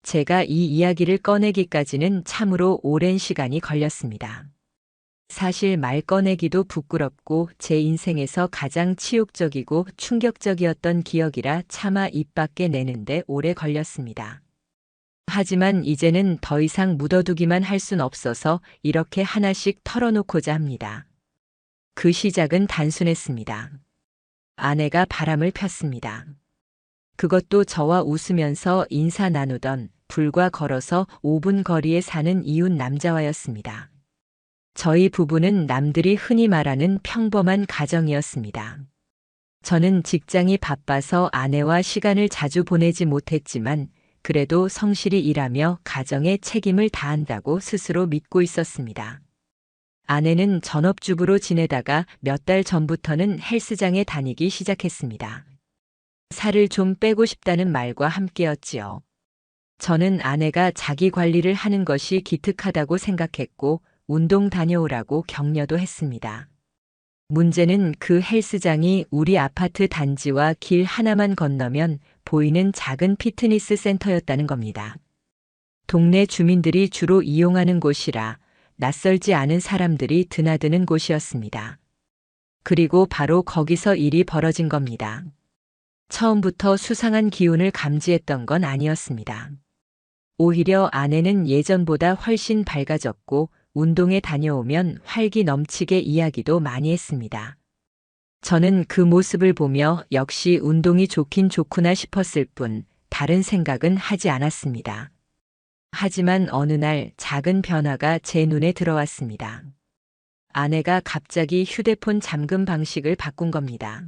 제가 이 이야기를 꺼내기까지는 참으로 오랜 시간이 걸렸습니다. 사실 말 꺼내기도 부끄럽고 제 인생에서 가장 치욕적이고 충격적이었던 기억이라 차마 입 밖에 내는데 오래 걸렸습니다. 하지만 이제는 더 이상 묻어두기만 할 순 없어서 이렇게 하나씩 털어놓고자 합니다. 그 시작은 단순했습니다. 아내가 바람을 폈습니다. 그것도 저와 웃으면서 인사 나누던 불과 걸어서 5분 거리에 사는 이웃 남자와였습니다. 저희 부부는 남들이 흔히 말하는 평범한 가정이었습니다. 저는 직장이 바빠서 아내와 시간을 자주 보내지 못했지만 그래도 성실히 일하며 가정의 책임을 다한다고 스스로 믿고 있었습니다. 아내는 전업주부로 지내다가 몇 달 전부터는 헬스장에 다니기 시작했습니다. 살을 좀 빼고 싶다는 말과 함께였지요. 저는 아내가 자기 관리를 하는 것이 기특하다고 생각했고 운동 다녀오라고 격려도 했습니다. 문제는 그 헬스장이 우리 아파트 단지와 길 하나만 건너면 보이는 작은 피트니스 센터였다는 겁니다. 동네 주민들이 주로 이용하는 곳이라 낯설지 않은 사람들이 드나드는 곳이었습니다. 그리고 바로 거기서 일이 벌어진 겁니다. 처음부터 수상한 기운을 감지했던 건 아니었습니다. 오히려 아내는 예전보다 훨씬 밝아졌고 운동에 다녀오면 활기 넘치게 이야기도 많이 했습니다. 저는 그 모습을 보며 역시 운동이 좋긴 좋구나 싶었을 뿐 다른 생각은 하지 않았습니다. 하지만 어느 날 작은 변화가 제 눈에 들어왔습니다. 아내가 갑자기 휴대폰 잠금 방식을 바꾼 겁니다.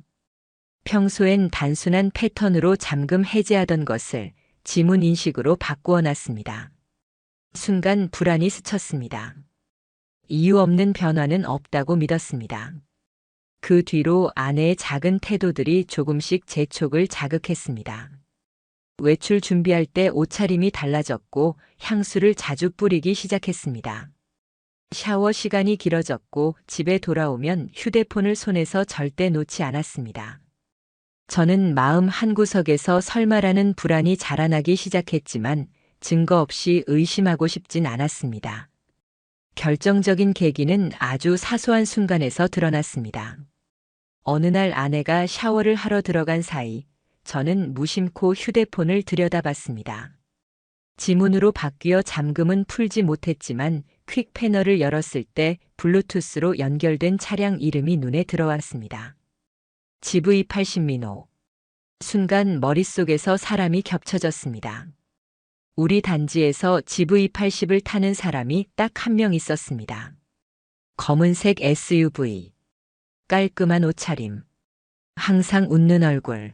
평소엔 단순한 패턴으로 잠금 해제하던 것을 지문 인식으로 바꾸어 놨습니다. 순간 불안이 스쳤습니다. 이유 없는 변화는 없다고 믿었습니다. 그 뒤로 아내의 작은 태도들이 조금씩 제 촉을 자극했습니다. 외출 준비할 때 옷차림이 달라졌고 향수를 자주 뿌리기 시작했습니다. 샤워 시간이 길어졌고 집에 돌아오면 휴대폰을 손에서 절대 놓지 않았습니다. 저는 마음 한구석에서 설마라는 불안이 자라나기 시작했지만 증거 없이 의심하고 싶진 않았습니다. 결정적인 계기는 아주 사소한 순간에서 드러났습니다. 어느 날 아내가 샤워를 하러 들어간 사이 저는 무심코 휴대폰을 들여다봤습니다. 지문으로 바뀌어 잠금은 풀지 못했지만 퀵 패널을 열었을 때 블루투스로 연결된 차량 이름이 눈에 들어왔습니다. GV80 미노. 순간 머릿속에서 사람이 겹쳐졌습니다. 우리 단지에서 GV80을 타는 사람이 딱 한 명 있었습니다. 검은색 SUV. 깔끔한 옷차림. 항상 웃는 얼굴.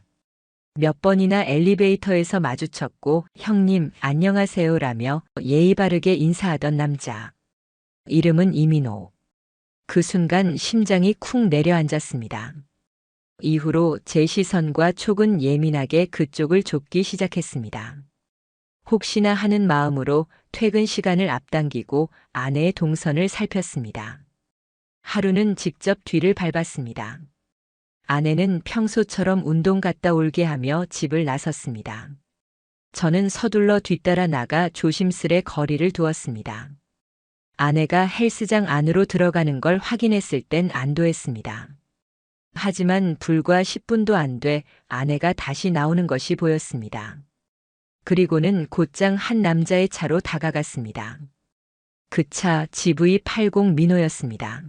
몇 번이나 엘리베이터에서 마주쳤고 형님 안녕하세요라며 예의 바르게 인사하던 남자. 이름은 이민호. 그 순간 심장이 쿵 내려앉았습니다. 이후로 제 시선과 촉은 예민하게 그쪽을 좁기 시작했습니다. 혹시나 하는 마음으로 퇴근 시간을 앞당기고 아내의 동선을 살폈습니다. 하루는 직접 뒤를 밟았습니다. 아내는 평소처럼 운동 갔다 올게 하며 집을 나섰습니다. 저는 서둘러 뒤따라 나가 조심스레 거리를 두었습니다. 아내가 헬스장 안으로 들어가는 걸 확인했을 땐 안도했습니다. 하지만 불과 10분도 안 돼 아내가 다시 나오는 것이 보였습니다. 그리고는 곧장 한 남자의 차로 다가갔습니다. 그 차 GV80 미노였습니다.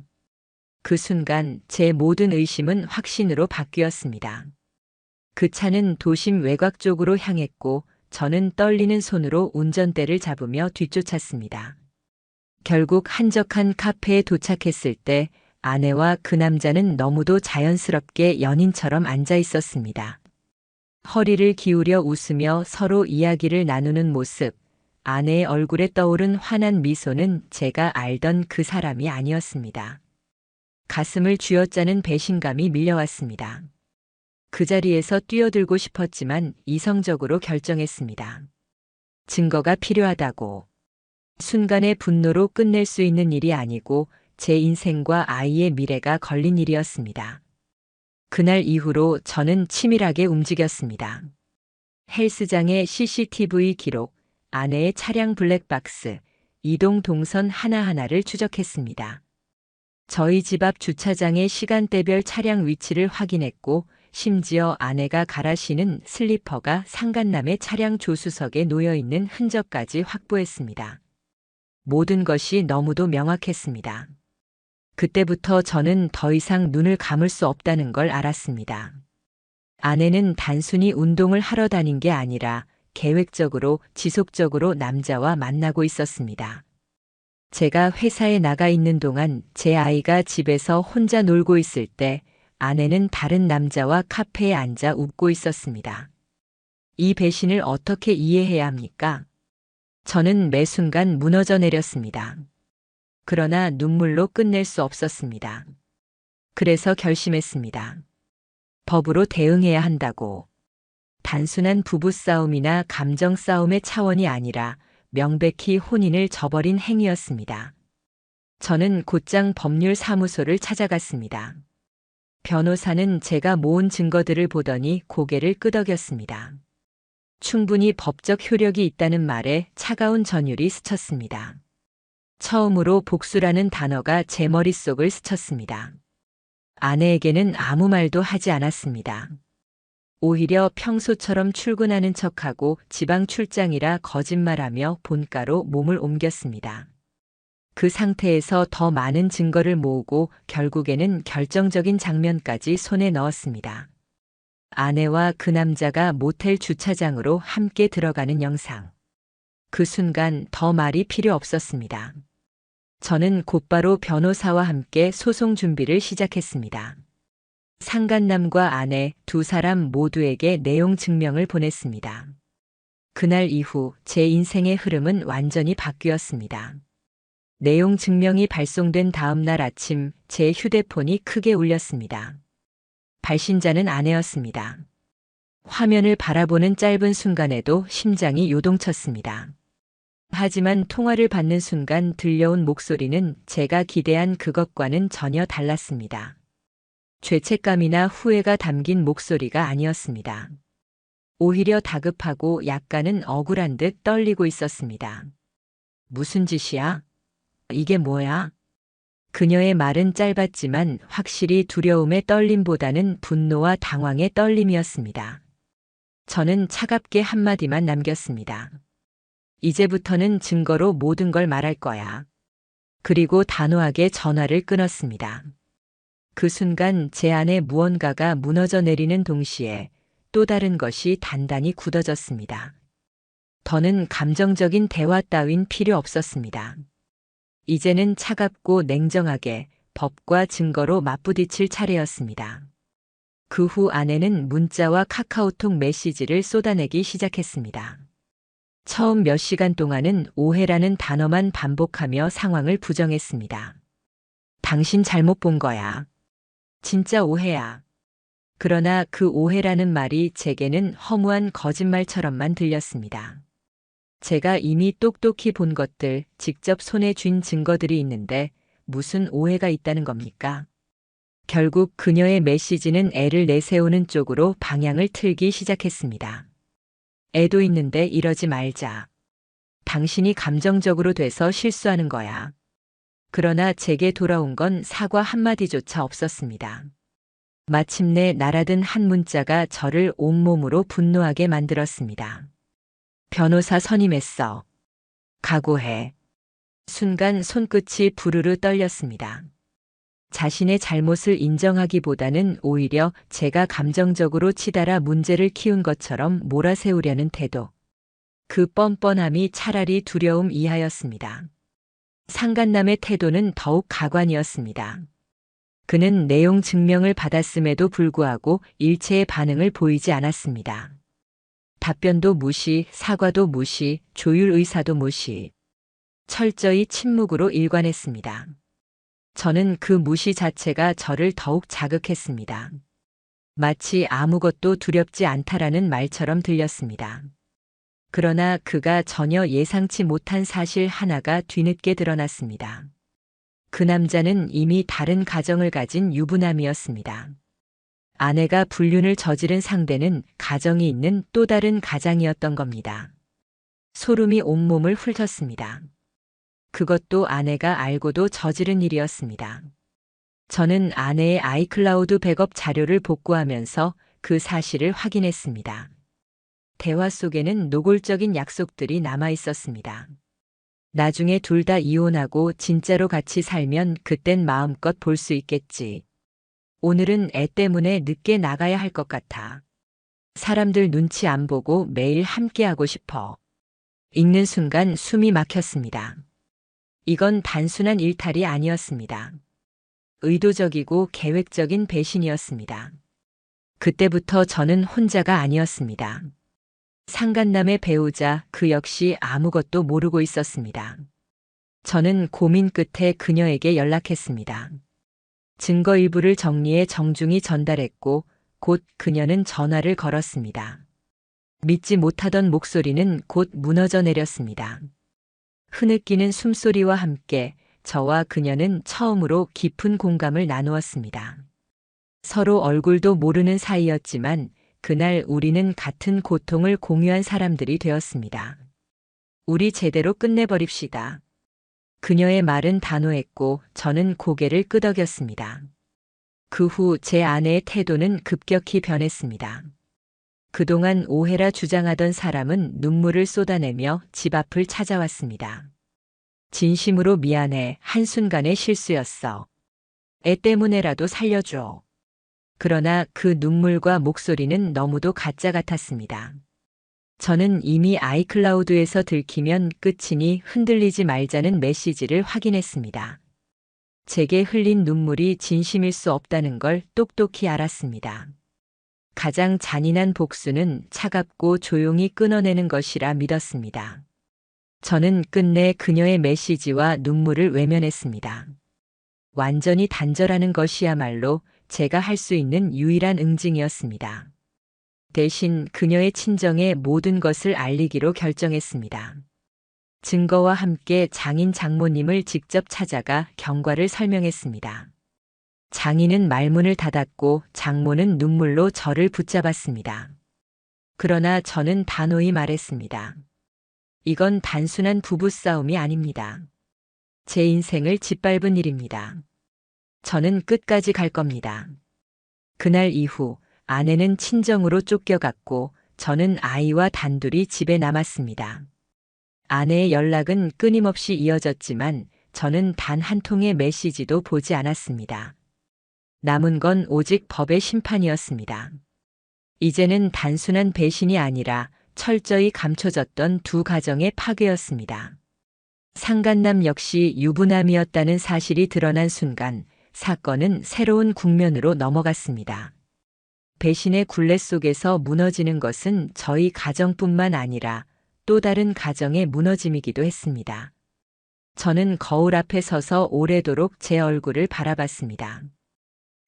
그 순간 제 모든 의심은 확신으로 바뀌었습니다. 그 차는 도심 외곽 쪽으로 향했고 저는 떨리는 손으로 운전대를 잡으며 뒤쫓았습니다. 결국 한적한 카페에 도착했을 때 아내와 그 남자는 너무도 자연스럽게 연인처럼 앉아 있었습니다. 허리를 기울여 웃으며 서로 이야기를 나누는 모습, 아내의 얼굴에 떠오른 환한 미소는 제가 알던 그 사람이 아니었습니다. 가슴을 쥐어짜는 배신감이 밀려왔습니다. 그 자리에서 뛰어들고 싶었지만 이성적으로 결정했습니다. 증거가 필요하다고. 순간의 분노로 끝낼 수 있는 일이 아니고 제 인생과 아이의 미래가 걸린 일이었습니다. 그날 이후로 저는 치밀하게 움직였습니다. 헬스장의 CCTV 기록, 아내의 차량 블랙박스, 이동 동선 하나하나를 추적했습니다. 저희 집 앞 주차장의 시간대별 차량 위치를 확인했고, 심지어 아내가 갈아 신은 슬리퍼가 상간남의 차량 조수석에 놓여 있는 흔적까지 확보했습니다. 모든 것이 너무도 명확했습니다. 그때부터 저는 더 이상 눈을 감을 수 없다는 걸 알았습니다. 아내는 단순히 운동을 하러 다닌 게 아니라 계획적으로 지속적으로 남자와 만나고 있었습니다. 제가 회사에 나가 있는 동안 제 아이가 집에서 혼자 놀고 있을 때 아내는 다른 남자와 카페에 앉아 웃고 있었습니다. 이 배신을 어떻게 이해해야 합니까? 저는 매 순간 무너져 내렸습니다. 그러나 눈물로 끝낼 수 없었습니다. 그래서 결심했습니다. 법으로 대응해야 한다고. 단순한 부부싸움이나 감정싸움의 차원이 아니라 명백히 혼인을 저버린 행위였습니다. 저는 곧장 법률사무소를 찾아갔습니다. 변호사는 제가 모은 증거들을 보더니 고개를 끄덕였습니다. 충분히 법적 효력이 있다는 말에 차가운 전율이 스쳤습니다. 처음으로 복수라는 단어가 제 머릿속을 스쳤습니다. 아내에게는 아무 말도 하지 않았습니다. 오히려 평소처럼 출근하는 척하고 지방 출장이라 거짓말하며 본가로 몸을 옮겼습니다. 그 상태에서 더 많은 증거를 모으고 결국에는 결정적인 장면까지 손에 넣었습니다. 아내와 그 남자가 모텔 주차장으로 함께 들어가는 영상. 그 순간 더 말이 필요 없었습니다. 저는 곧바로 변호사와 함께 소송 준비를 시작했습니다. 상간남과 아내 두 사람 모두에게 내용 증명을 보냈습니다. 그날 이후 제 인생의 흐름은 완전히 바뀌었습니다. 내용 증명이 발송된 다음 날 아침 제 휴대폰이 크게 울렸습니다. 발신자는 아내였습니다. 화면을 바라보는 짧은 순간에도 심장이 요동쳤습니다. 하지만 통화를 받는 순간 들려온 목소리는 제가 기대한 그것과는 전혀 달랐습니다. 죄책감이나 후회가 담긴 목소리가 아니었습니다. 오히려 다급하고 약간은 억울한 듯 떨리고 있었습니다. 무슨 짓이야? 이게 뭐야? 그녀의 말은 짧았지만 확실히 두려움의 떨림보다는 분노와 당황의 떨림이었습니다. 저는 차갑게 한마디만 남겼습니다. 이제부터는 증거로 모든 걸 말할 거야. 그리고 단호하게 전화를 끊었습니다. 그 순간 제 안에 무언가가 무너져 내리는 동시에 또 다른 것이 단단히 굳어졌습니다. 더는 감정적인 대화 따윈 필요 없었습니다. 이제는 차갑고 냉정하게 법과 증거로 맞부딪힐 차례였습니다. 그 후 아내는 문자와 카카오톡 메시지를 쏟아내기 시작했습니다. 처음 몇 시간 동안은 오해라는 단어만 반복하며 상황을 부정했습니다. 당신 잘못 본 거야. 진짜 오해야. 그러나 그 오해라는 말이 제게는 허무한 거짓말처럼만 들렸습니다. 제가 이미 똑똑히 본 것들, 직접 손에 쥔 증거들이 있는데 무슨 오해가 있다는 겁니까? 결국 그녀의 메시지는 애를 내세우는 쪽으로 방향을 틀기 시작했습니다. 애도 있는데 이러지 말자. 당신이 감정적으로 돼서 실수하는 거야. 그러나 제게 돌아온 건 사과 한마디조차 없었습니다. 마침내 날아든 한 문자가 저를 온몸으로 분노하게 만들었습니다. 변호사 선임했어. 각오해. 순간 손끝이 부르르 떨렸습니다. 자신의 잘못을 인정하기보다는 오히려 제가 감정적으로 치달아 문제를 키운 것처럼 몰아세우려는 태도. 그 뻔뻔함이 차라리 두려움 이하였습니다. 상간남의 태도는 더욱 가관이었습니다. 그는 내용 증명을 받았음에도 불구하고 일체의 반응을 보이지 않았습니다. 답변도 무시, 사과도 무시, 조율 의사도 무시. 철저히 침묵으로 일관했습니다. 저는 그 무시 자체가 저를 더욱 자극했습니다. 마치 아무것도 두렵지 않다라는 말처럼 들렸습니다. 그러나 그가 전혀 예상치 못한 사실 하나가 뒤늦게 드러났습니다. 그 남자는 이미 다른 가정을 가진 유부남이었습니다. 아내가 불륜을 저지른 상대는 가정이 있는 또 다른 가장이었던 겁니다. 소름이 온몸을 훑었습니다. 그것도 아내가 알고도 저지른 일이었습니다. 저는 아내의 아이클라우드 백업 자료를 복구하면서 그 사실을 확인했습니다. 대화 속에는 노골적인 약속들이 남아 있었습니다. 나중에 둘 다 이혼하고 진짜로 같이 살면 그땐 마음껏 볼 수 있겠지. 오늘은 애 때문에 늦게 나가야 할 것 같아. 사람들 눈치 안 보고 매일 함께하고 싶어. 읽는 순간 숨이 막혔습니다. 이건 단순한 일탈이 아니었습니다. 의도적이고 계획적인 배신이었습니다. 그때부터 저는 혼자가 아니었습니다. 상간남의 배우자 그 역시 아무것도 모르고 있었습니다. 저는 고민 끝에 그녀에게 연락했습니다. 증거 일부를 정리해 정중히 전달했고 곧 그녀는 전화를 걸었습니다. 믿지 못하던 목소리는 곧 무너져 내렸습니다. 흐느끼는 숨소리와 함께 저와 그녀는 처음으로 깊은 공감을 나누었습니다. 서로 얼굴도 모르는 사이였지만 그날 우리는 같은 고통을 공유한 사람들이 되었습니다. 우리 제대로 끝내버립시다. 그녀의 말은 단호했고 저는 고개를 끄덕였습니다. 그 후 제 아내의 태도는 급격히 변했습니다. 그동안 오해라 주장하던 사람은 눈물을 쏟아내며 집 앞을 찾아왔습니다. 진심으로 미안해. 한순간의 실수였어. 애 때문에라도 살려줘. 그러나 그 눈물과 목소리는 너무도 가짜 같았습니다. 저는 이미 아이클라우드에서 들키면 끝이니 흔들리지 말자는 메시지를 확인했습니다. 제게 흘린 눈물이 진심일 수 없다는 걸 똑똑히 알았습니다. 가장 잔인한 복수는 차갑고 조용히 끊어내는 것이라 믿었습니다. 저는 끝내 그녀의 메시지와 눈물을 외면했습니다. 완전히 단절하는 것이야말로 제가 할 수 있는 유일한 응징이었습니다. 대신 그녀의 친정에 모든 것을 알리기로 결정했습니다. 증거와 함께 장인 장모님을 직접 찾아가 경과를 설명했습니다. 장인은 말문을 닫았고 장모는 눈물로 저를 붙잡았습니다. 그러나 저는 단호히 말했습니다. 이건 단순한 부부싸움이 아닙니다. 제 인생을 짓밟은 일입니다. 저는 끝까지 갈 겁니다. 그날 이후 아내는 친정으로 쫓겨갔고 저는 아이와 단둘이 집에 남았습니다. 아내의 연락은 끊임없이 이어졌지만 저는 단 한 통의 메시지도 보지 않았습니다. 남은 건 오직 법의 심판이었습니다. 이제는 단순한 배신이 아니라 철저히 감춰졌던 두 가정의 파괴였습니다. 상간남 역시 유부남이었다는 사실이 드러난 순간 사건은 새로운 국면으로 넘어갔습니다. 배신의 굴레 속에서 무너지는 것은 저희 가정뿐만 아니라 또 다른 가정의 무너짐이기도 했습니다. 저는 거울 앞에 서서 오래도록 제 얼굴을 바라봤습니다.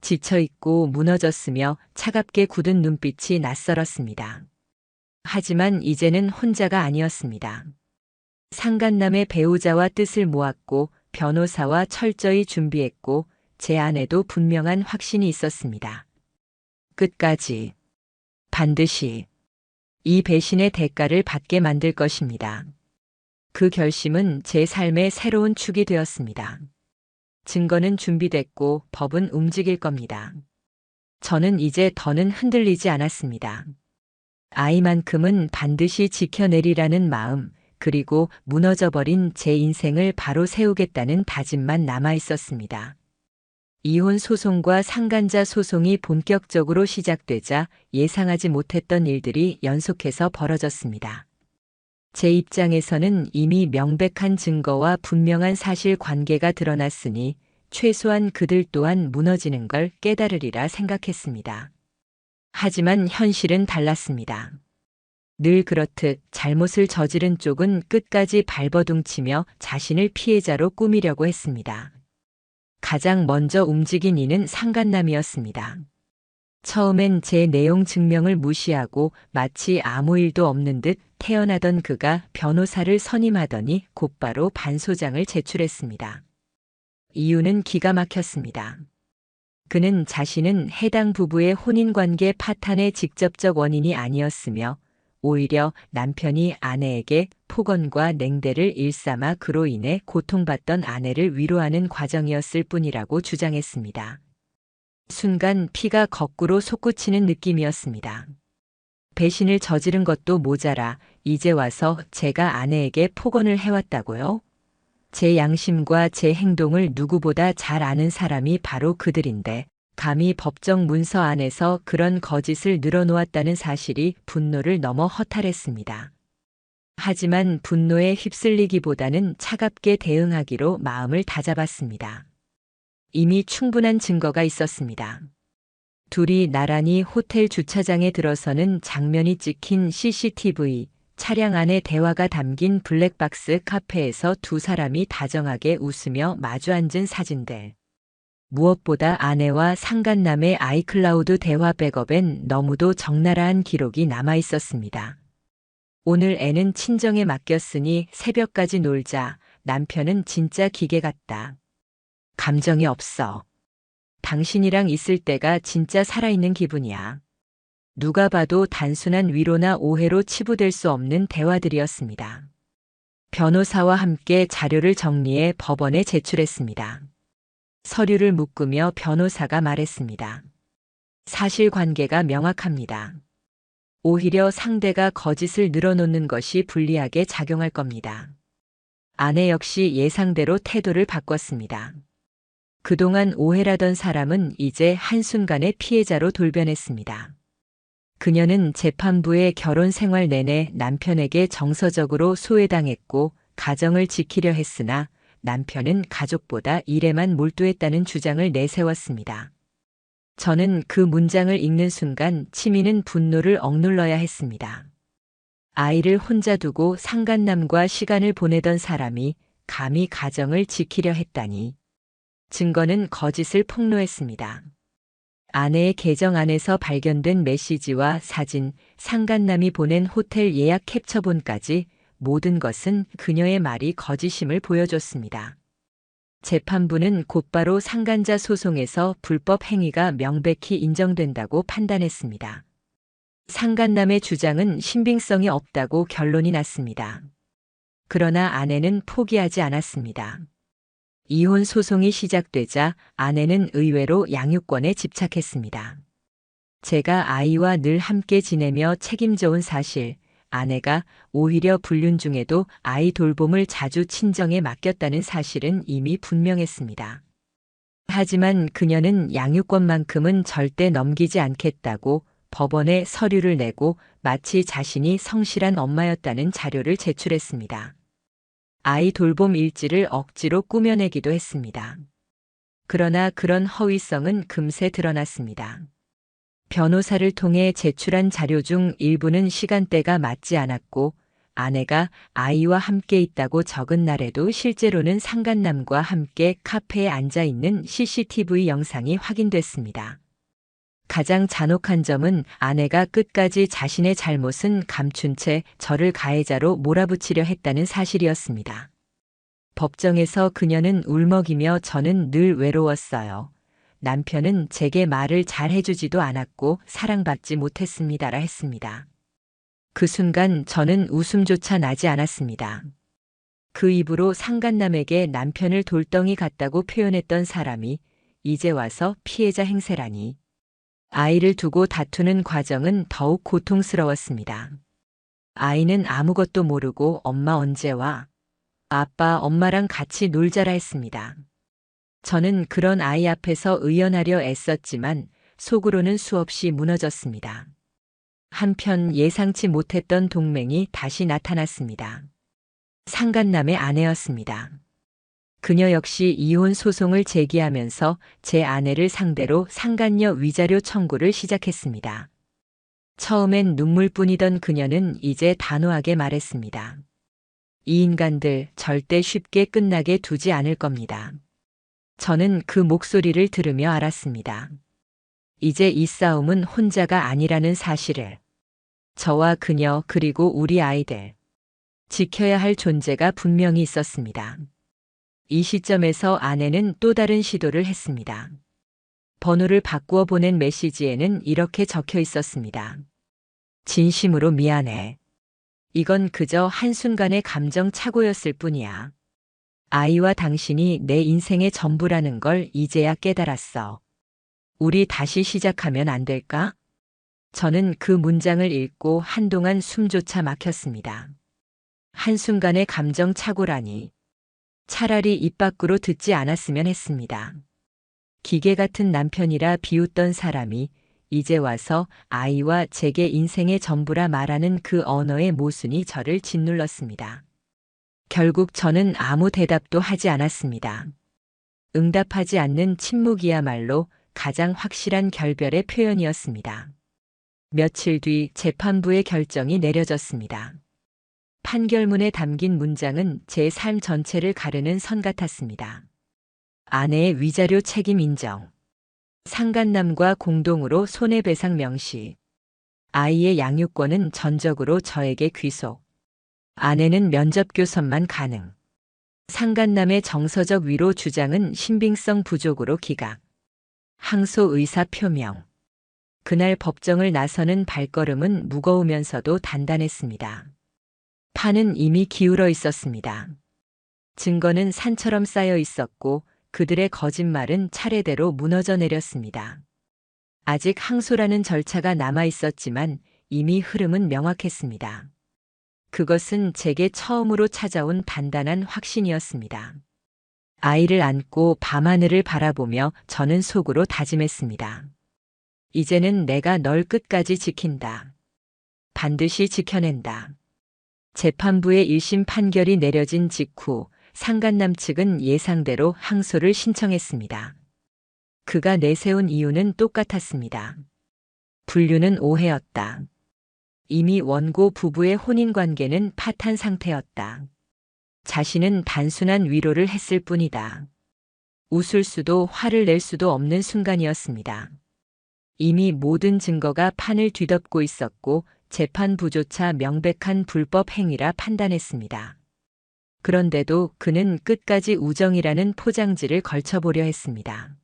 지쳐있고 무너졌으며 차갑게 굳은 눈빛이 낯설었습니다. 하지만 이제는 혼자가 아니었습니다. 상간남의 배우자와 뜻을 모았고 변호사와 철저히 준비했고 제 안에도 분명한 확신이 있었습니다. 끝까지, 반드시 이 배신의 대가를 받게 만들 것입니다. 그 결심은 제 삶의 새로운 축이 되었습니다. 증거는 준비됐고 법은 움직일 겁니다. 저는 이제 더는 흔들리지 않았습니다. 아이만큼은 반드시 지켜내리라는 마음, 그리고 무너져버린 제 인생을 바로 세우겠다는 다짐만 남아 있었습니다. 이혼 소송과 상간자 소송이 본격적으로 시작되자 예상하지 못했던 일들이 연속해서 벌어졌습니다. 제 입장에서는 이미 명백한 증거와 분명한 사실관계가 드러났으니 최소한 그들 또한 무너지는 걸 깨달으리라 생각했습니다. 하지만 현실은 달랐습니다. 늘 그렇듯 잘못을 저지른 쪽은 끝까지 발버둥치며 자신을 피해자로 꾸미려고 했습니다. 가장 먼저 움직인 이는 상간남이었습니다. 처음엔 제 내용 증명을 무시하고 마치 아무 일도 없는 듯 태어나던 그가 변호사를 선임하더니 곧바로 반소장을 제출했습니다. 이유는 기가 막혔습니다. 그는 자신은 해당 부부의 혼인관계 파탄의 직접적 원인이 아니었으며 오히려 남편이 아내에게 폭언과 냉대를 일삼아 그로 인해 고통받던 아내를 위로하는 과정이었을 뿐이라고 주장했습니다. 순간 피가 거꾸로 솟구치는 느낌이었습니다. 배신을 저지른 것도 모자라 이제 와서 제가 아내에게 폭언을 해왔다고요? 제 양심과 제 행동을 누구보다 잘 아는 사람이 바로 그들인데 감히 법정 문서 안에서 그런 거짓을 늘어놓았다는 사실이 분노를 넘어 허탈했습니다. 하지만 분노에 휩쓸리기보다는 차갑게 대응하기로 마음을 다잡았습니다. 이미 충분한 증거가 있었습니다. 둘이 나란히 호텔 주차장에 들어서는 장면이 찍힌 CCTV, 차량 안에 대화가 담긴 블랙박스 카페에서 두 사람이 다정하게 웃으며 마주 앉은 사진들. 무엇보다 아내와 상간남의 아이클라우드 대화 백업엔 너무도 적나라한 기록이 남아 있었습니다. 오늘 애는 친정에 맡겼으니 새벽까지 놀자. 남편은 진짜 기계 같다. 감정이 없어. 당신이랑 있을 때가 진짜 살아있는 기분이야. 누가 봐도 단순한 위로나 오해로 치부될 수 없는 대화들이었습니다. 변호사와 함께 자료를 정리해 법원에 제출했습니다. 서류를 묶으며 변호사가 말했습니다. 사실관계가 명확합니다. 오히려 상대가 거짓을 늘어놓는 것이 불리하게 작용할 겁니다. 아내 역시 예상대로 태도를 바꿨습니다. 그동안 오해라던 사람은 이제 한순간에 피해자로 돌변했습니다. 그녀는 재판부의 결혼 생활 내내 남편에게 정서적으로 소외당했고 가정을 지키려 했으나 남편은 가족보다 일에만 몰두했다는 주장을 내세웠습니다. 저는 그 문장을 읽는 순간 치미는 분노를 억눌러야 했습니다. 아이를 혼자 두고 상간남과 시간을 보내던 사람이 감히 가정을 지키려 했다니. 증거는 거짓을 폭로했습니다. 아내의 계정 안에서 발견된 메시지와 사진, 상간남이 보낸 호텔 예약 캡처본까지 모든 것은 그녀의 말이 거짓임을 보여줬습니다. 재판부는 곧바로 상간자 소송에서 불법 행위가 명백히 인정된다고 판단했습니다. 상간남의 주장은 신빙성이 없다고 결론이 났습니다. 그러나 아내는 포기하지 않았습니다. 이혼 소송이 시작되자 아내는 의외로 양육권에 집착했습니다. 제가 아이와 늘 함께 지내며 책임져온 사실, 아내가 오히려 불륜 중에도 아이 돌봄을 자주 친정에 맡겼다는 사실은 이미 분명했습니다. 하지만 그녀는 양육권만큼은 절대 넘기지 않겠다고 법원에 서류를 내고 마치 자신이 성실한 엄마였다는 자료를 제출했습니다. 아이 돌봄 일지를 억지로 꾸며내기도 했습니다. 그러나 그런 허위성은 금세 드러났습니다. 변호사를 통해 제출한 자료 중 일부는 시간대가 맞지 않았고 아내가 아이와 함께 있다고 적은 날에도 실제로는 상간남과 함께 카페에 앉아 있는 CCTV 영상이 확인됐습니다. 가장 잔혹한 점은 아내가 끝까지 자신의 잘못은 감춘 채 저를 가해자로 몰아붙이려 했다는 사실이었습니다. 법정에서 그녀는 울먹이며 저는 늘 외로웠어요. 남편은 제게 말을 잘 해주지도 않았고 사랑받지 못했습니다라 했습니다. 그 순간 저는 웃음조차 나지 않았습니다. 그 입으로 상간남에게 남편을 돌덩이 같다고 표현했던 사람이 이제 와서 피해자 행세라니. 아이를 두고 다투는 과정은 더욱 고통스러웠습니다. 아이는 아무것도 모르고 엄마 언제 와? 아빠 엄마랑 같이 놀자라 했습니다. 저는 그런 아이 앞에서 의연하려 애썼지만 속으로는 수없이 무너졌습니다. 한편 예상치 못했던 동맹이 다시 나타났습니다. 상간남의 아내였습니다. 그녀 역시 이혼 소송을 제기하면서 제 아내를 상대로 상간녀 위자료 청구를 시작했습니다. 처음엔 눈물뿐이던 그녀는 이제 단호하게 말했습니다. 이 인간들 절대 쉽게 끝나게 두지 않을 겁니다. 저는 그 목소리를 들으며 알았습니다. 이제 이 싸움은 혼자가 아니라는 사실을. 저와 그녀 그리고 우리 아이들. 지켜야 할 존재가 분명히 있었습니다. 이 시점에서 아내는 또 다른 시도를 했습니다. 번호를 바꾸어 보낸 메시지에는 이렇게 적혀 있었습니다. 진심으로 미안해. 이건 그저 한순간의 감정 착오였을 뿐이야. 아이와 당신이 내 인생의 전부라는 걸 이제야 깨달았어. 우리 다시 시작하면 안 될까? 저는 그 문장을 읽고 한동안 숨조차 막혔습니다. 한순간의 감정 착오라니. 차라리 입 밖으로 듣지 않았으면 했습니다. 기계 같은 남편이라 비웃던 사람이 이제 와서 아이와 제게 인생의 전부라 말하는 그 언어의 모순이 저를 짓눌렀습니다. 결국 저는 아무 대답도 하지 않았습니다. 응답하지 않는 침묵이야말로 가장 확실한 결별의 표현이었습니다. 며칠 뒤 재판부의 결정이 내려졌습니다. 판결문에 담긴 문장은 제 삶 전체를 가르는 선 같았습니다. 아내의 위자료 책임 인정. 상간남과 공동으로 손해배상 명시. 아이의 양육권은 전적으로 저에게 귀속. 아내는 면접 교섭만 가능. 상간남의 정서적 위로 주장은 신빙성 부족으로 기각. 항소 의사 표명. 그날 법정을 나서는 발걸음은 무거우면서도 단단했습니다. 판은 이미 기울어 있었습니다. 증거는 산처럼 쌓여 있었고 그들의 거짓말은 차례대로 무너져 내렸습니다. 아직 항소라는 절차가 남아 있었지만 이미 흐름은 명확했습니다. 그것은 제게 처음으로 찾아온 단단한 확신이었습니다. 아이를 안고 밤하늘을 바라보며 저는 속으로 다짐했습니다. 이제는 내가 널 끝까지 지킨다. 반드시 지켜낸다. 재판부의 1심 판결이 내려진 직후 상간남 측은 예상대로 항소를 신청했습니다. 그가 내세운 이유는 똑같았습니다. 분류는 오해였다. 이미 원고 부부의 혼인관계는 파탄 상태였다. 자신은 단순한 위로를 했을 뿐이다. 웃을 수도 화를 낼 수도 없는 순간이었습니다. 이미 모든 증거가 판을 뒤덮고 있었고 재판부조차 명백한 불법 행위라 판단했습니다. 그런데도 그는 끝까지 우정이라는 포장지를 걸쳐보려 했습니다.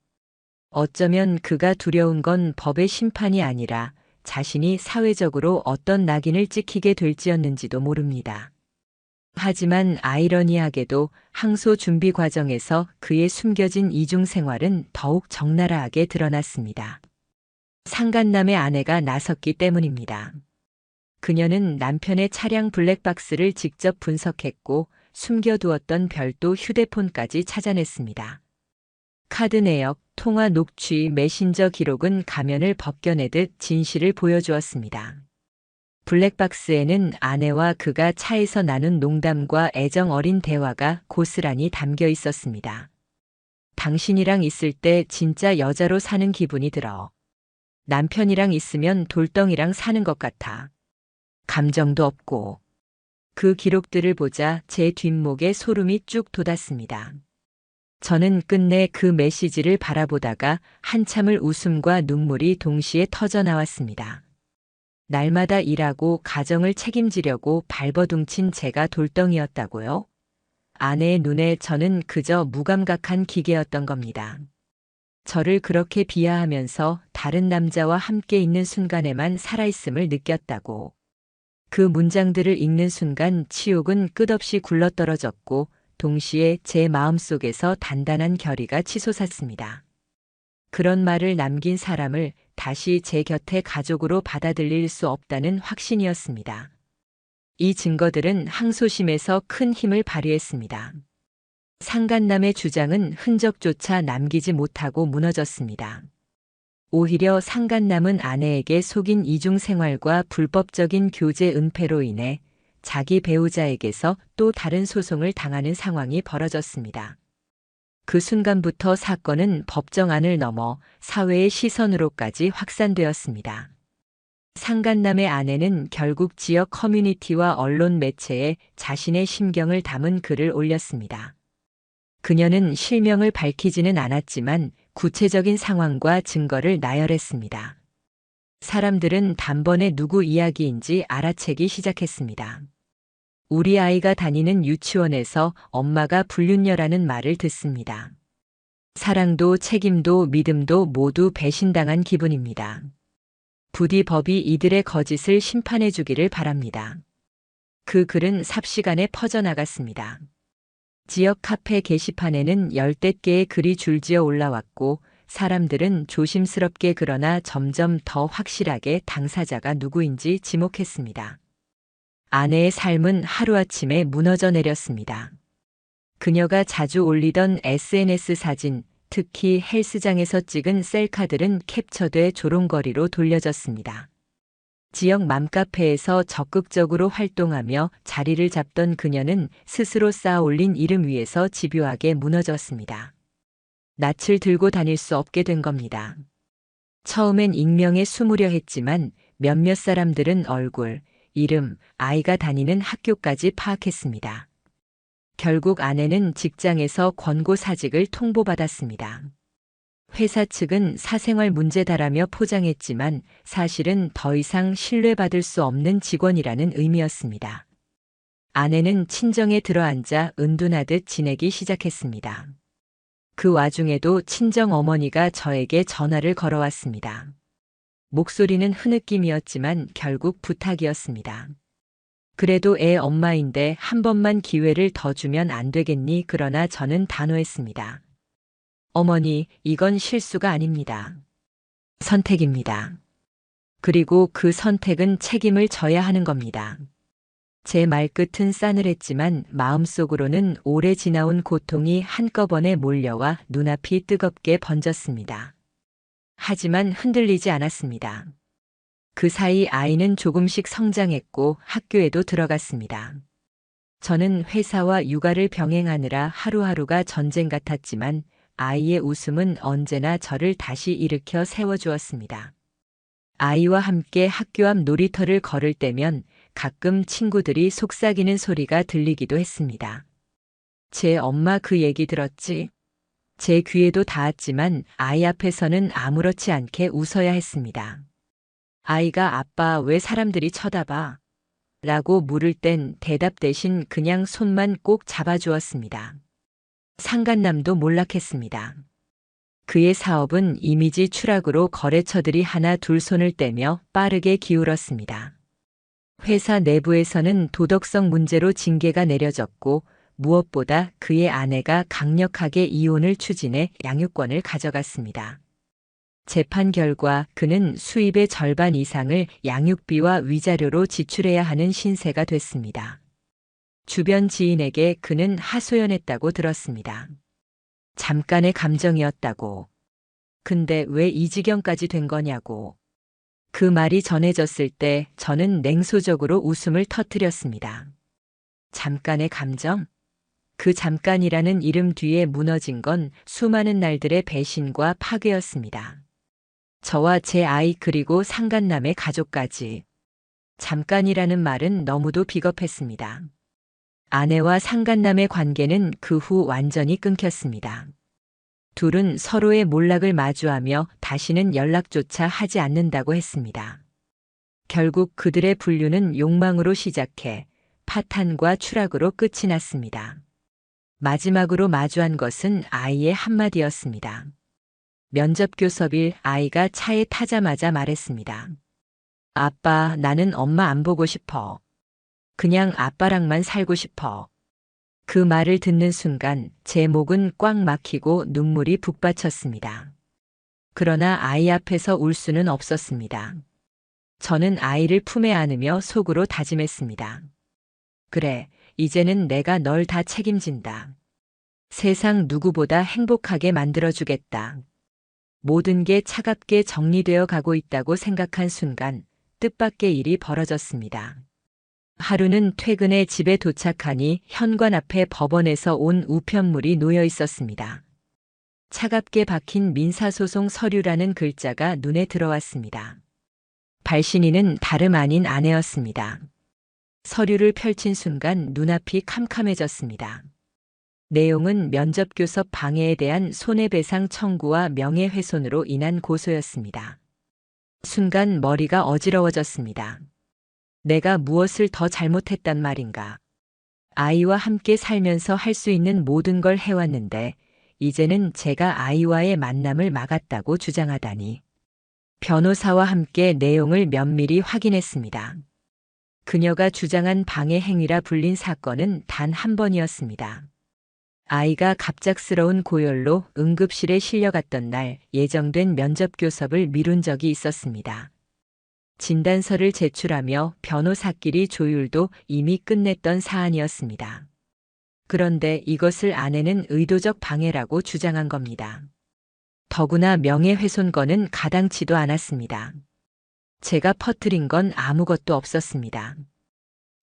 어쩌면 그가 두려운 건 법의 심판이 아니라 자신이 사회적으로 어떤 낙인을 찍히게 될지였는지도 모릅니다. 하지만 아이러니하게도 항소 준비 과정에서 그의 숨겨진 이중 생활은 더욱 적나라하게 드러났습니다. 상간남의 아내가 나섰기 때문입니다. 그녀는 남편의 차량 블랙박스를 직접 분석했고 숨겨두었던 별도 휴대폰까지 찾아냈습니다. 카드 내역, 통화 녹취, 메신저 기록은 가면을 벗겨내듯 진실을 보여주었습니다. 블랙박스에는 아내와 그가 차에서 나눈 농담과 애정 어린 대화가 고스란히 담겨 있었습니다. 당신이랑 있을 때 진짜 여자로 사는 기분이 들어. 남편이랑 있으면 돌덩이랑 사는 것 같아. 감정도 없고. 그 기록들을 보자 제 뒷목에 소름이 쭉 돋았습니다. 저는 끝내 그 메시지를 바라보다가 한참을 웃음과 눈물이 동시에 터져 나왔습니다. 날마다 일하고 가정을 책임지려고 발버둥친 제가 돌덩이였다고요? 아내의 눈에 저는 그저 무감각한 기계였던 겁니다. 저를 그렇게 비하하면서 다른 남자와 함께 있는 순간에만 살아있음을 느꼈다고. 그 문장들을 읽는 순간 치욕은 끝없이 굴러떨어졌고 동시에 제 마음속에서 단단한 결의가 치솟았습니다. 그런 말을 남긴 사람을 다시 제 곁에 가족으로 받아들일 수 없다는 확신이었습니다. 이 증거들은 항소심에서 큰 힘을 발휘했습니다. 상간남의 주장은 흔적조차 남기지 못하고 무너졌습니다. 오히려 상간남은 아내에게 속인 이중 생활과 불법적인 교제 은폐로 인해 자기 배우자에게서 또 다른 소송을 당하는 상황이 벌어졌습니다. 그 순간부터 사건은 법정 안을 넘어 사회의 시선으로까지 확산되었습니다. 상간남의 아내는 결국 지역 커뮤니티와 언론 매체에 자신의 심경을 담은 글을 올렸습니다. 그녀는 실명을 밝히지는 않았지만 구체적인 상황과 증거를 나열했습니다. 사람들은 단번에 누구 이야기인지 알아채기 시작했습니다. 우리 아이가 다니는 유치원에서 엄마가 불륜녀라는 말을 듣습니다. 사랑도 책임도 믿음도 모두 배신당한 기분입니다. 부디 법이 이들의 거짓을 심판해 주기를 바랍니다. 그 글은 삽시간에 퍼져나갔습니다. 지역 카페 게시판에는 열댓 개의 글이 줄지어 올라왔고 사람들은 조심스럽게 그러나 점점 더 확실하게 당사자가 누구인지 지목했습니다. 아내의 삶은 하루아침에 무너져 내렸습니다. 그녀가 자주 올리던 SNS 사진, 특히 헬스장에서 찍은 셀카들은 캡처돼 조롱거리로 돌려졌습니다. 지역 맘카페에서 적극적으로 활동하며 자리를 잡던 그녀는 스스로 쌓아 올린 이름 위에서 집요하게 무너졌습니다. 낯을 들고 다닐 수 없게 된 겁니다. 처음엔 익명에 숨으려 했지만 몇몇 사람들은 얼굴, 이름, 아이가 다니는 학교까지 파악했습니다. 결국 아내는 직장에서 권고사직을 통보받았습니다. 회사 측은 사생활 문제다라며 포장했지만 사실은 더 이상 신뢰받을 수 없는 직원이라는 의미였습니다. 아내는 친정에 들어앉아 은둔하듯 지내기 시작했습니다. 그 와중에도 친정 어머니가 저에게 전화를 걸어왔습니다. 목소리는 흐느낌이었지만 결국 부탁이었습니다. 그래도 애 엄마인데 한 번만 기회를 더 주면 안 되겠니? 그러나 저는 단호했습니다. 어머니, 이건 실수가 아닙니다. 선택입니다. 그리고 그 선택은 책임을 져야 하는 겁니다. 제 말끝은 싸늘했지만 마음속으로는 오래 지나온 고통이 한꺼번에 몰려와 눈앞이 뜨겁게 번졌습니다. 하지만 흔들리지 않았습니다. 그 사이 아이는 조금씩 성장했고 학교에도 들어갔습니다. 저는 회사와 육아를 병행하느라 하루하루가 전쟁 같았지만 아이의 웃음은 언제나 저를 다시 일으켜 세워주었습니다. 아이와 함께 학교 앞 놀이터를 걸을 때면 가끔 친구들이 속삭이는 소리가 들리기도 했습니다. 쟤 엄마 그 얘기 들었지? 제 귀에도 닿았지만 아이 앞에서는 아무렇지 않게 웃어야 했습니다. 아이가 아빠 왜 사람들이 쳐다봐? 라고 물을 땐 대답 대신 그냥 손만 꼭 잡아주었습니다. 상간남도 몰락했습니다. 그의 사업은 이미지 추락으로 거래처들이 하나 둘 손을 떼며 빠르게 기울었습니다. 회사 내부에서는 도덕성 문제로 징계가 내려졌고 무엇보다 그의 아내가 강력하게 이혼을 추진해 양육권을 가져갔습니다. 재판 결과 그는 수입의 절반 이상을 양육비와 위자료로 지출해야 하는 신세가 됐습니다. 주변 지인에게 그는 하소연했다고 들었습니다. 잠깐의 감정이었다고. 근데 왜 이 지경까지 된 거냐고. 그 말이 전해졌을 때 저는 냉소적으로 웃음을 터뜨렸습니다. 잠깐의 감정? 그 잠깐이라는 이름 뒤에 무너진 건 수많은 날들의 배신과 파괴였습니다. 저와 제 아이 그리고 상간남의 가족까지. 잠깐이라는 말은 너무도 비겁했습니다. 아내와 상간남의 관계는 그 후 완전히 끊겼습니다. 둘은 서로의 몰락을 마주하며 다시는 연락조차 하지 않는다고 했습니다. 결국 그들의 분류는 욕망으로 시작해 파탄과 추락으로 끝이 났습니다. 마지막으로 마주한 것은 아이의 한마디였습니다. 면접 교섭일 아이가 차에 타자마자 말했습니다. 아빠, 나는 엄마 안 보고 싶어. 그냥 아빠랑만 살고 싶어. 그 말을 듣는 순간 제 목은 꽉 막히고 눈물이 북받쳤습니다. 그러나 아이 앞에서 울 수는 없었습니다. 저는 아이를 품에 안으며 속으로 다짐했습니다. 그래, 이제는 내가 널 다 책임진다. 세상 누구보다 행복하게 만들어주겠다. 모든 게 차갑게 정리되어 가고 있다고 생각한 순간 뜻밖의 일이 벌어졌습니다. 하루는 퇴근해 집에 도착하니 현관 앞에 법원에서 온 우편물이 놓여 있었습니다. 차갑게 박힌 민사소송 서류라는 글자가 눈에 들어왔습니다. 발신인은 다름 아닌 아내였습니다. 서류를 펼친 순간 눈앞이 캄캄해졌습니다. 내용은 면접교섭 방해에 대한 손해배상 청구와 명예훼손으로 인한 고소였습니다. 순간 머리가 어지러워졌습니다. 내가 무엇을 더 잘못했단 말인가. 아이와 함께 살면서 할 수 있는 모든 걸 해왔는데 이제는 제가 아이와의 만남을 막았다고 주장하다니. 변호사와 함께 내용을 면밀히 확인했습니다. 그녀가 주장한 방해 행위라 불린 사건은 단 한 번이었습니다. 아이가 갑작스러운 고열로 응급실에 실려갔던 날 예정된 면접 교섭을 미룬 적이 있었습니다. 진단서를 제출하며 변호사끼리 조율도 이미 끝냈던 사안이었습니다. 그런데 이것을 아내는 의도적 방해라고 주장한 겁니다. 더구나 명예훼손건은 가당치도 않았습니다. 제가 퍼뜨린 건 아무것도 없었습니다.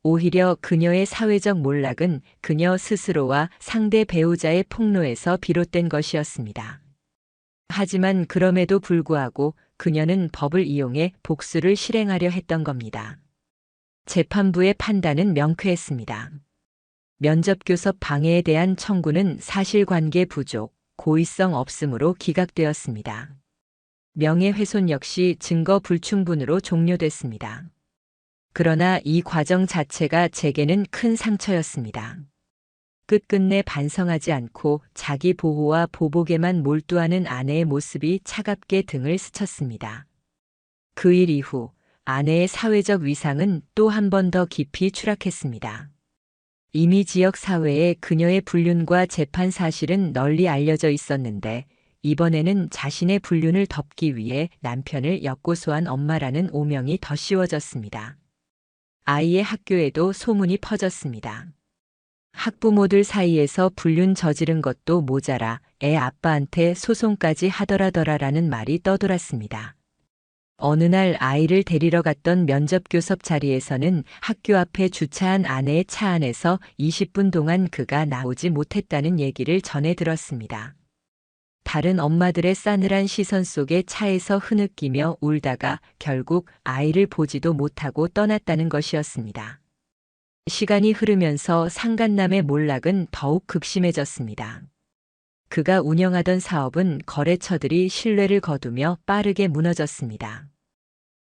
오히려 그녀의 사회적 몰락은 그녀 스스로와 상대 배우자의 폭로에서 비롯된 것이었습니다. 하지만 그럼에도 불구하고 그녀는 법을 이용해 복수를 실행하려 했던 겁니다. 재판부의 판단은 명쾌했습니다. 면접교섭 방해에 대한 청구는 사실관계 부족, 고의성 없음으로 기각되었습니다. 명예훼손 역시 증거 불충분으로 종료됐습니다. 그러나 이 과정 자체가 제게는 큰 상처였습니다. 끝끝내 반성하지 않고 자기 보호와 보복에만 몰두하는 아내의 모습이 차갑게 등을 스쳤습니다. 그 일 이후 아내의 사회적 위상은 또 한 번 더 깊이 추락했습니다. 이미 지역 사회에 그녀의 불륜과 재판 사실은 널리 알려져 있었는데 이번에는 자신의 불륜을 덮기 위해 남편을 엮고소한 엄마라는 오명이 더 씌워졌습니다. 아이의 학교에도 소문이 퍼졌습니다. 학부모들 사이에서 불륜 저지른 것도 모자라 애 아빠한테 소송까지 하더라더라라는 말이 떠돌았습니다. 어느 날 아이를 데리러 갔던 면접교섭 자리에서는 학교 앞에 주차한 아내의 차 안에서 20분 동안 그가 나오지 못했다는 얘기를 전해 들었습니다. 다른 엄마들의 싸늘한 시선 속에 차에서 흐느끼며 울다가 결국 아이를 보지도 못하고 떠났다는 것이었습니다. 시간이 흐르면서 상간남의 몰락은 더욱 극심해졌습니다. 그가 운영하던 사업은 거래처들이 신뢰를 거두며 빠르게 무너졌습니다.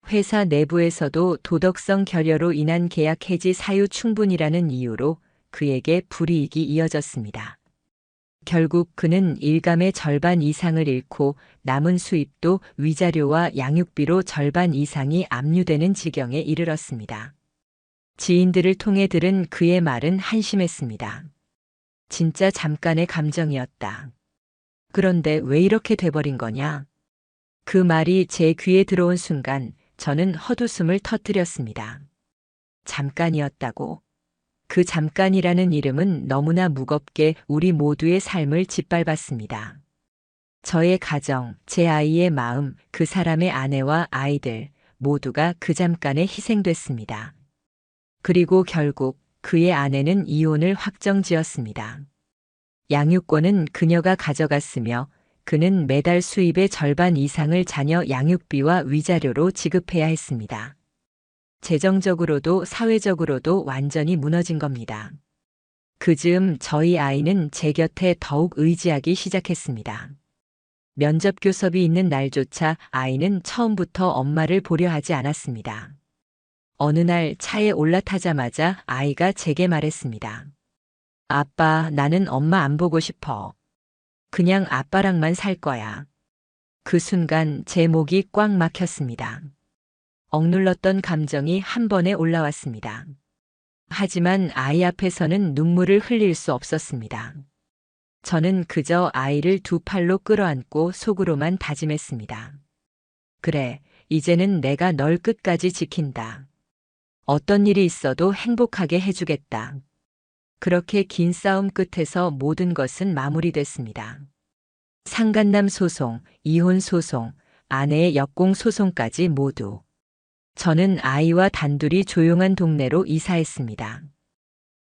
회사 내부에서도 도덕성 결여로 인한 계약 해지 사유 충분이라는 이유로 그에게 불이익이 이어졌습니다. 결국 그는 일감의 절반 이상을 잃고 남은 수입도 위자료와 양육비로 절반 이상이 압류되는 지경에 이르렀습니다. 지인들을 통해 들은 그의 말은 한심했습니다. 진짜 잠깐의 감정이었다. 그런데 왜 이렇게 돼버린 거냐? 그 말이 제 귀에 들어온 순간 저는 헛웃음을 터뜨렸습니다. 잠깐이었다고. 그 잠깐이라는 이름은 너무나 무겁게 우리 모두의 삶을 짓밟았습니다. 저의 가정, 제 아이의 마음, 그 사람의 아내와 아이들 모두가 그 잠깐에 희생됐습니다. 그리고 결국 그의 아내는 이혼을 확정지었습니다. 양육권은 그녀가 가져갔으며 그는 매달 수입의 절반 이상을 자녀 양육비와 위자료로 지급해야 했습니다. 재정적으로도 사회적으로도 완전히 무너진 겁니다. 그 즈음 저희 아이는 제 곁에 더욱 의지하기 시작했습니다. 면접 교섭이 있는 날조차 아이는 처음부터 엄마를 보려 하지 않았습니다. 어느 날 차에 올라타자마자 아이가 제게 말했습니다. 아빠, 나는 엄마 안 보고 싶어. 그냥 아빠랑만 살 거야. 그 순간 제 목이 꽉 막혔습니다. 억눌렀던 감정이 한 번에 올라왔습니다. 하지만 아이 앞에서는 눈물을 흘릴 수 없었습니다. 저는 그저 아이를 두 팔로 끌어안고 속으로만 다짐했습니다. 그래, 이제는 내가 널 끝까지 지킨다. 어떤 일이 있어도 행복하게 해주겠다. 그렇게 긴 싸움 끝에서 모든 것은 마무리됐습니다. 상간남 소송, 이혼 소송, 아내의 역공 소송까지 모두. 저는 아이와 단둘이 조용한 동네로 이사했습니다.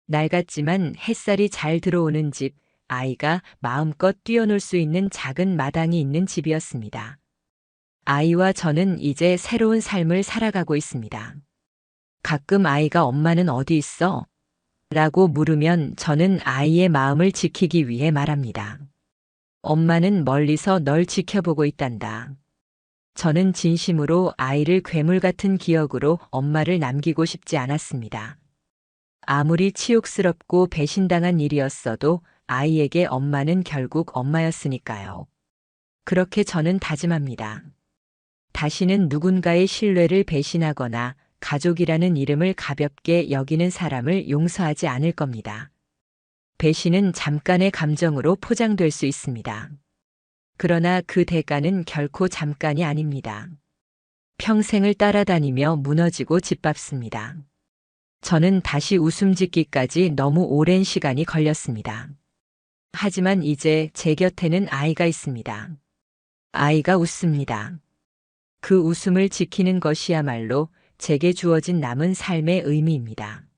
낡았지만 햇살이 잘 들어오는 집, 아이가 마음껏 뛰어놀 수 있는 작은 마당이 있는 집이었습니다. 아이와 저는 이제 새로운 삶을 살아가고 있습니다. 가끔 아이가 엄마는 어디 있어? 라고 물으면 저는 아이의 마음을 지키기 위해 말합니다. 엄마는 멀리서 널 지켜보고 있단다. 저는 진심으로 아이를 괴물 같은 기억으로 엄마를 남기고 싶지 않았습니다. 아무리 치욕스럽고 배신당한 일이었어도 아이에게 엄마는 결국 엄마였으니까요. 그렇게 저는 다짐합니다. 다시는 누군가의 신뢰를 배신하거나 가족이라는 이름을 가볍게 여기는 사람을 용서하지 않을 겁니다. 배신은 잠깐의 감정으로 포장될 수 있습니다. 그러나 그 대가는 결코 잠깐이 아닙니다. 평생을 따라다니며 무너지고 짓밟습니다. 저는 다시 웃음 짓기까지 너무 오랜 시간이 걸렸습니다. 하지만 이제 제 곁에는 아이가 있습니다. 아이가 웃습니다. 그 웃음을 지키는 것이야말로 제게 주어진 남은 삶의 의미입니다.